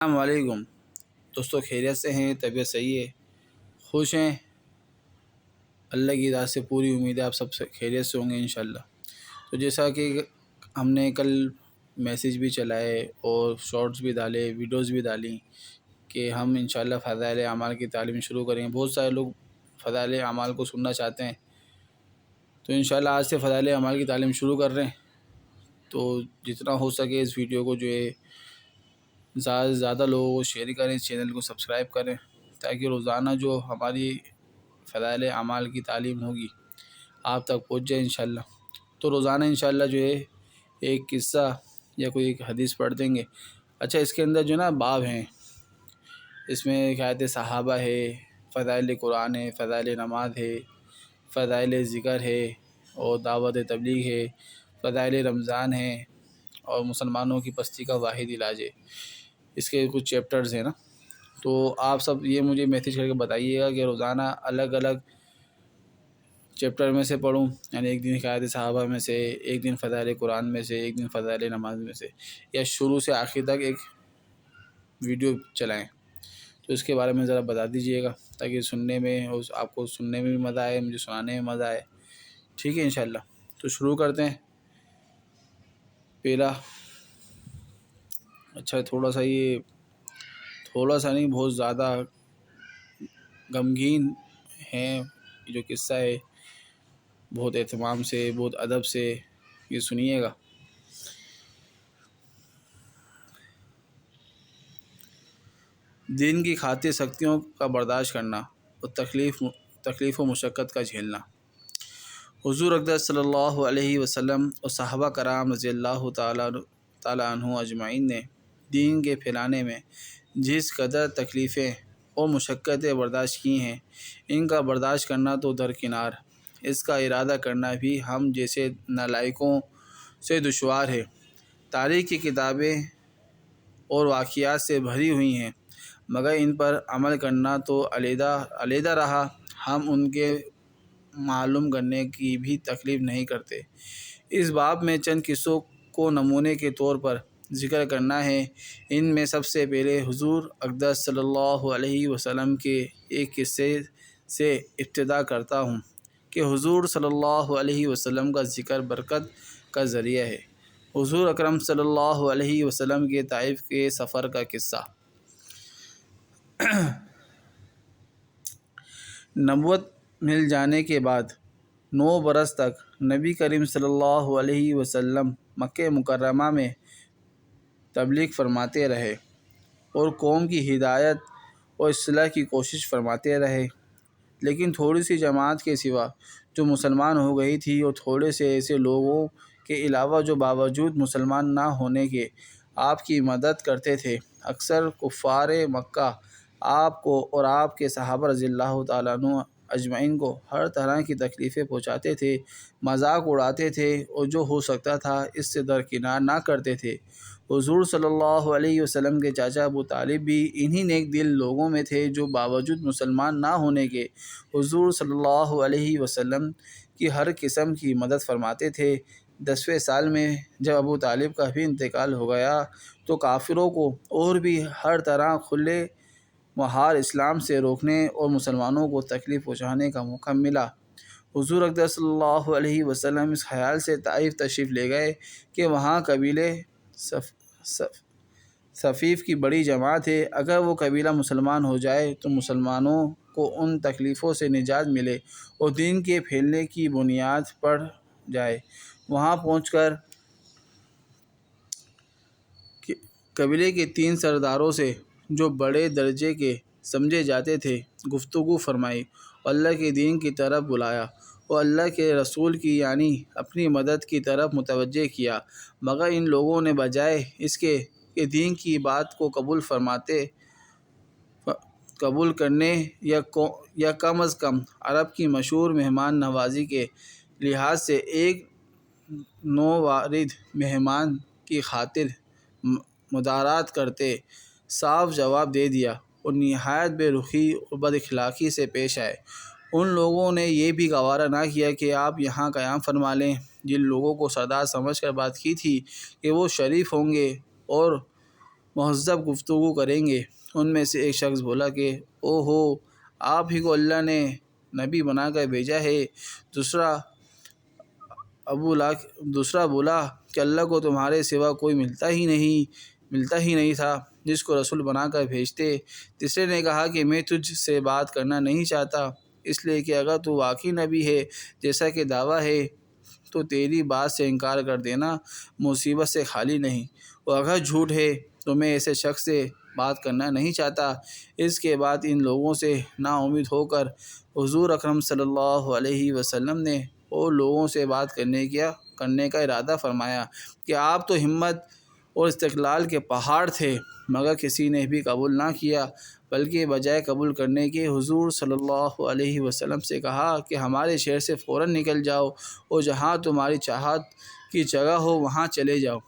السلام علیکم دوستوں، خیریت سے ہیں؟ طبیعت صحیح ہے؟ خوش ہیں؟ اللہ کی ذات سے پوری امید ہے آپ سب سے خیریت سے ہوں گے انشاءاللہ۔ تو جیسا کہ ہم نے کل میسیج بھی چلائے اور شارٹس بھی ڈالے، ویڈیوز بھی ڈالیں کہ ہم انشاءاللہ فضائل اعمال کی تعلیم شروع کریں گے۔ بہت سارے لوگ فضائل اعمال کو سننا چاہتے ہیں، تو انشاءاللہ آج سے فضائل اعمال کی تعلیم شروع کر رہے ہیں۔ تو جتنا ہو سکے اس ویڈیو کو جو ہے زیادہ سے زیادہ لوگوں کو شیئر کریں، اس چینل کو سبسکرائب کریں، تاکہ روزانہ جو ہماری فضائل اعمال کی تعلیم ہوگی آپ تک پہنچ جائے انشاءاللہ۔ تو روزانہ انشاءاللہ جو ہے ایک قصہ یا کوئی ایک حدیث پڑھ دیں گے۔ اچھا، اس کے اندر جو نا باب ہیں، اس میں حیات صحابہ ہے، فضائل قرآن ہے، فضائل نماز ہے، فضائل ذکر ہے، اور دعوت تبلیغ ہے، فضائل رمضان ہے، اور مسلمانوں کی پستی کا واحد علاج ہے۔ اس کے کچھ چیپٹرز ہیں نا، تو آپ سب یہ مجھے میسیج کر کے بتائیے گا کہ روزانہ الگ الگ چیپٹر میں سے پڑھوں، یعنی ایک دن حکایت صحابہ میں سے، ایک دن فضائل قرآن میں سے، ایک دن فضائل نماز میں سے، یا شروع سے آخر تک ایک ویڈیو چلائیں۔ تو اس کے بارے میں ذرا بتا دیجئے گا، تاکہ سننے میں آپ کو سننے میں بھی مزہ آئے، مجھے سنانے میں مزہ آئے۔ ٹھیک ہے انشاءاللہ، تو شروع کرتے ہیں۔ پہلا، اچھا تھوڑا سا نہیں، بہت زیادہ غمگین ہیں جو قصہ ہے، بہت اہتمام سے، بہت ادب سے یہ سنیے گا۔ دین کی خاطر سختیوں کا برداشت کرنا اور تکلیف و مشقت کا جھیلنا۔ حضور اقدس صلی اللہ علیہ وسلم اور صحابہ کرام رضی اللہ تعالی عنہ اجمعین نے دین کے پھیلانے میں جس قدر تکلیفیں اور مشقتیں برداشت کی ہیں، ان کا برداشت کرنا تو درکنار، اس کا ارادہ کرنا بھی ہم جیسے نالائقوں سے دشوار ہے۔ تاریخ کی کتابیں اور واقعات سے بھری ہوئی ہیں، مگر ان پر عمل کرنا تو علیحدہ رہا، ہم ان کے معلوم کرنے کی بھی تکلیف نہیں کرتے۔ اس باب میں چند قصوں کو نمونے کے طور پر ذکر کرنا ہے۔ ان میں سب سے پہلے حضور اقدس صلی اللہ علیہ وسلم کے ایک قصے سے ابتدا کرتا ہوں کہ حضور صلی اللہ علیہ وسلم کا ذکر برکت کا ذریعہ ہے۔ حضور اکرم صلی اللہ علیہ وسلم کے طائف کے سفر کا قصہ۔ نبوت مل جانے کے بعد 9 برس تک نبی کریم صلی اللہ علیہ وسلم مکہ مکرمہ میں تبلیغ فرماتے رہے اور قوم کی ہدایت اور اصلاح کی کوشش فرماتے رہے، لیکن تھوڑی سی جماعت کے سوا جو مسلمان ہو گئی تھی، اور تھوڑے سے ایسے لوگوں کے علاوہ جو باوجود مسلمان نہ ہونے کے آپ کی مدد کرتے تھے، اکثر کفار مکہ آپ کو اور آپ کے صحابہ رضی اللہ تعالیٰ عنہ اجمعین کو ہر طرح کی تکلیفیں پہنچاتے تھے، مذاق اڑاتے تھے، اور جو ہو سکتا تھا اس سے درکنار نہ کرتے تھے۔ حضور صلی اللہ علیہ وسلم کے چاچا ابو طالب بھی انہی نیک دل لوگوں میں تھے جو باوجود مسلمان نہ ہونے کے حضور صلی اللہ علیہ وسلم کی ہر قسم کی مدد فرماتے تھے۔ 10ویں سال میں جب ابو طالب کا بھی انتقال ہو گیا تو کافروں کو اور بھی ہر طرح کھلے محال اسلام سے روکنے اور مسلمانوں کو تکلیف پہنچانے کا موقع ملا۔ حضور اقدس صلی اللہ علیہ وسلم اس خیال سے طائف تشریف لے گئے کہ وہاں قبیلے ثقیف کی بڑی جماعت ہے، اگر وہ قبیلہ مسلمان ہو جائے تو مسلمانوں کو ان تکلیفوں سے نجات ملے اور دین کے پھیلنے کی بنیاد پڑ جائے۔ وہاں پہنچ کر قبیلے کے 3 سرداروں سے جو بڑے درجے کے سمجھے جاتے تھے گفتگو فرمائی اور اللہ کے دین کی طرف بلایا اور اللہ کے رسول کی یعنی اپنی مدد کی طرف متوجہ کیا، مگر ان لوگوں نے بجائے اس کے کہ دین کی بات کو قبول کرنے یا کم از کم عرب کی مشہور مہمان نوازی کے لحاظ سے ایک نووارد مہمان کی خاطر مدارات کرتے، صاف جواب دے دیا اور نہایت بے رخی اور بد اخلاقی سے پیش آئے۔ ان لوگوں نے یہ بھی گوارا نہ کیا کہ آپ یہاں قیام فرما لیں۔ جن لوگوں کو سردار سمجھ کر بات کی تھی کہ وہ شریف ہوں گے اور مہذب گفتگو کریں گے۔ ان میں سے ایک شخص بولا کہ او ہو، آپ ہی کو اللہ نے نبی بنا کر بھیجا ہے۔ دوسرا بولا کہ اللہ کو تمہارے سوا کوئی ملتا ہی نہیں تھا جس کو رسول بنا کر بھیجتے۔ تیسرے نے کہا کہ میں تجھ سے بات کرنا نہیں چاہتا، اس لیے کہ اگر تو واقعی نبی ہے جیسا کہ دعویٰ ہے تو تیری بات سے انکار کر دینا مصیبت سے خالی نہیں، اور اگر جھوٹ ہے تو میں ایسے شخص سے بات کرنا نہیں چاہتا۔ اس کے بعد ان لوگوں سے نا امید ہو کر حضور اکرم صلی اللہ علیہ وسلم نے اور لوگوں سے بات کرنے کا ارادہ فرمایا کہ آپ تو ہمت اور استقلال کے پہاڑ تھے، مگر کسی نے بھی قبول نہ کیا، بلکہ بجائے قبول کرنے کے حضور صلی اللہ علیہ وسلم سے کہا کہ ہمارے شہر سے فوراً نکل جاؤ اور جہاں تمہاری چاہت کی جگہ ہو وہاں چلے جاؤ۔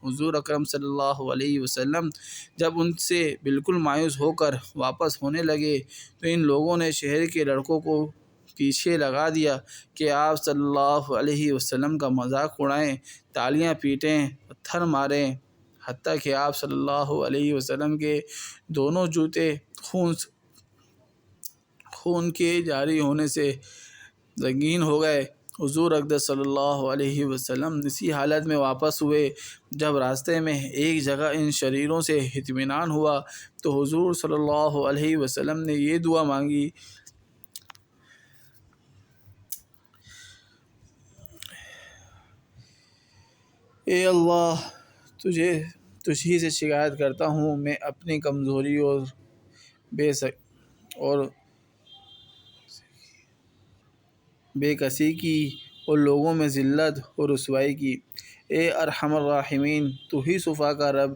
حضور اکرم صلی اللہ علیہ وسلم جب ان سے بالکل مایوس ہو کر واپس ہونے لگے تو ان لوگوں نے شہر کے لڑکوں کو پیچھے لگا دیا کہ آپ صلی اللہ علیہ وسلم کا مذاق اڑائیں، تالیاں پیٹیں، پتھر ماریں، حتیٰ کہ آپ صلی اللہ علیہ وسلم کے دونوں جوتے خون کے جاری ہونے سے رنگین ہو گئے۔ حضور اقدس صلی اللہ علیہ وسلم اسی حالت میں واپس ہوئے۔ جب راستے میں ایک جگہ ان شریروں سے اطمینان ہوا تو حضور صلی اللہ علیہ وسلم نے یہ دعا مانگی: اے اللہ، تجھ ہی سے شکایت کرتا ہوں، میں اپنی کمزوری اور بے کسی کی اور لوگوں میں ذلت اور رسوائی کی۔ اے ارحم الراحمین، تو ہی صفا کا رب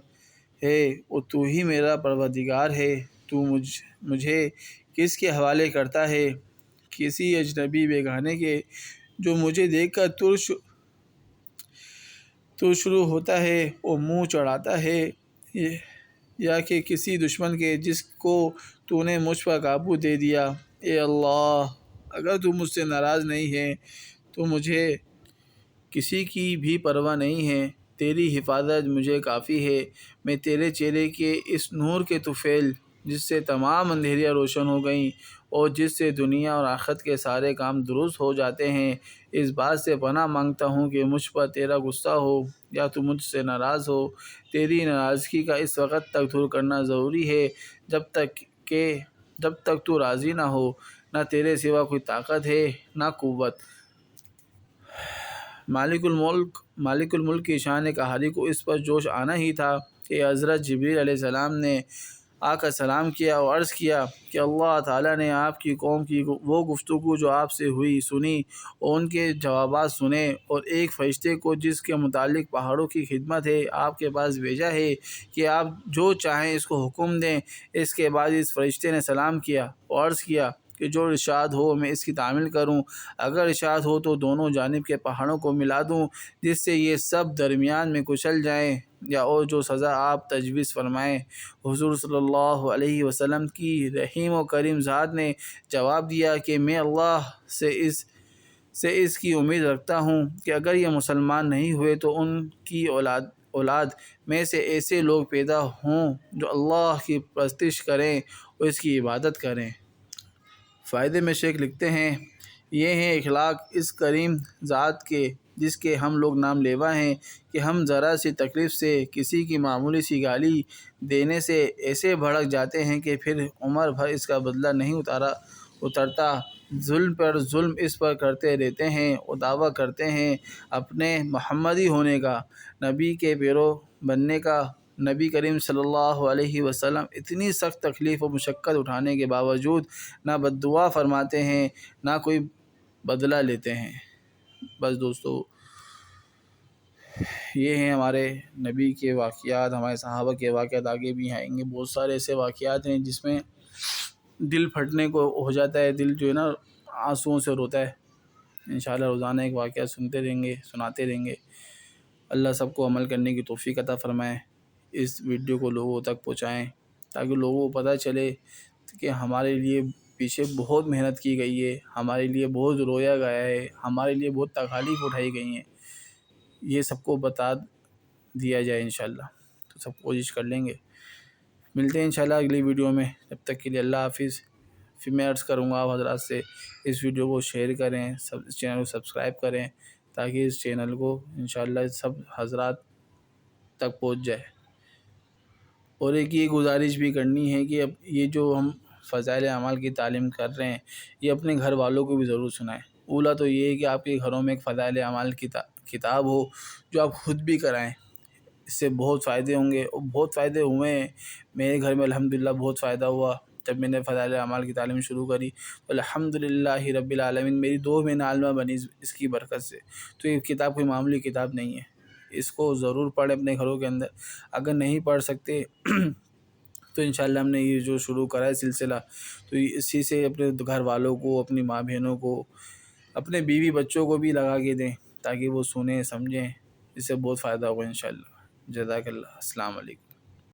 ہے اور تو ہی میرا پروردگار ہے۔ تو مجھے کس کے حوالے کرتا ہے؟ کسی اجنبی بیگانے کے جو مجھے دیکھ کر شروع ہوتا ہے اور منہ چڑھاتا ہے، یا کہ کسی دشمن کے جس کو تو نے مجھ پر قابو دے دیا۔ اے اللہ، اگر تو مجھ سے ناراض نہیں ہے تو مجھے کسی کی بھی پرواہ نہیں ہے، تیری حفاظت مجھے کافی ہے۔ میں تیرے چہرے کے اس نور کے طفیل جس سے تمام اندھیریاں روشن ہو گئیں اور جس سے دنیا اور آخرت کے سارے کام درست ہو جاتے ہیں، اس بات سے پناہ مانگتا ہوں کہ مجھ پر تیرا غصہ ہو یا تو مجھ سے ناراض ہو۔ تیری ناراضگی کا اس وقت تک دور کرنا ضروری ہے جب تک تو راضی نہ ہو۔ نہ تیرے سوا کوئی طاقت ہے نہ قوت۔ مالک الملک کی شان قہاری کو اس پر جوش آنا ہی تھا کہ حضرت جبریل علیہ السلام نے آ کر سلام کیا اور عرض کیا کہ اللہ تعالیٰ نے آپ کی قوم کی وہ گفتگو جو آپ سے ہوئی سنی اور ان کے جوابات سنے، اور ایک فرشتے کو جس کے متعلق پہاڑوں کی خدمت ہے آپ کے پاس بھیجا ہے کہ آپ جو چاہیں اس کو حکم دیں۔ اس کے بعد اس فرشتے نے سلام کیا اور عرض کیا کہ جو ارشاد ہو میں اس کی تعمیل کروں، اگر ارشاد ہو تو دونوں جانب کے پہاڑوں کو ملا دوں جس سے یہ سب درمیان میں کچل جائیں، یا اور جو سزا آپ تجویز فرمائیں۔ حضور صلی اللہ علیہ وسلم کی رحیم و کریم ذات نے جواب دیا کہ میں اللہ سے اس کی امید رکھتا ہوں کہ اگر یہ مسلمان نہیں ہوئے تو ان کی اولاد میں سے ایسے لوگ پیدا ہوں جو اللہ کی پرستش کریں اور اس کی عبادت کریں۔ فائدے میں شیخ لکھتے ہیں، یہ ہیں اخلاق اس کریم ذات کے جس کے ہم لوگ نام لیوا ہیں کہ ہم ذرا سی تکلیف سے، کسی کی معمولی سی گالی دینے سے ایسے بھڑک جاتے ہیں کہ پھر عمر بھر اس کا بدلہ نہیں اترتا۔ ظلم پر ظلم اس پر کرتے رہتے ہیں اور دعویٰ کرتے ہیں اپنے محمدی ہونے کا، نبی کے پیرو بننے کا۔ نبی کریم صلی اللہ علیہ وسلم اتنی سخت تکلیف و مشقت اٹھانے کے باوجود نہ بد دعا فرماتے ہیں نہ کوئی بدلہ لیتے ہیں۔ بس دوستو، یہ ہیں ہمارے نبی کے واقعات، ہمارے صحابہ کے واقعات، آگے بھی آئیں گے۔ بہت سارے ایسے واقعات ہیں جس میں دل پھٹنے کو ہو جاتا ہے، دل جو ہے نا آنسوؤں سے روتا ہے۔ انشاءاللہ روزانہ ایک واقعہ سناتے رہیں گے۔ اللہ سب کو عمل کرنے کی توفیق عطا فرمائے۔ اس ویڈیو کو لوگوں تک پہنچائیں تاکہ لوگوں کو پتہ چلے کہ ہمارے لیے پیچھے بہت محنت کی گئی ہے، ہمارے لیے بہت رویا گیا ہے، ہمارے لیے بہت تکالیف اٹھائی گئی ہیں۔ یہ سب کو بتا دیا جائے انشاءاللہ، تو سب کوشش کر لیں گے۔ ملتے ہیں انشاءاللہ اگلی ویڈیو میں، جب تک کے لیے اللہ حافظ۔ پھر میں عرض کروں گا آپ حضرات سے اس ویڈیو کو شیئر کریں، اس چینل کو سبسکرائب کریں، تاکہ اس چینل کو انشاءاللہ سب حضرات تک پہنچ جائے۔ اور ایک یہ گزارش بھی کرنی ہے کہ اب یہ جو ہم فضائل اعمال کی تعلیم کر رہے ہیں، یہ اپنے گھر والوں کو بھی ضرور سنائیں۔ اولا تو یہ ہے کہ آپ کے گھروں میں ایک فضائل اعمال کی کتاب ہو جو آپ خود بھی کرائیں، اس سے بہت فائدے ہوں گے، اور بہت فائدے ہوئے ہیں۔ میرے گھر میں الحمدللہ بہت فائدہ ہوا جب میں نے فضائل اعمال کی تعلیم شروع کری، تو الحمدللہ رب العالمین میری 2 مہینہ عالمہ بنی اس کی برکت سے۔ تو یہ کتاب کوئی معمولی کتاب نہیں ہے، اس کو ضرور پڑھیں اپنے گھروں کے اندر۔ اگر نہیں پڑھ سکتے تو انشاءاللہ ہم نے یہ جو شروع کرا ہے سلسلہ، تو اسی سے اپنے گھر والوں کو، اپنی ماں بہنوں کو، اپنے بیوی بچوں کو بھی لگا کے دیں، تاکہ وہ سنیں سمجھیں، اس سے بہت فائدہ ہوگا انشاءاللہ۔ جزاک اللہ، السلام علیکم۔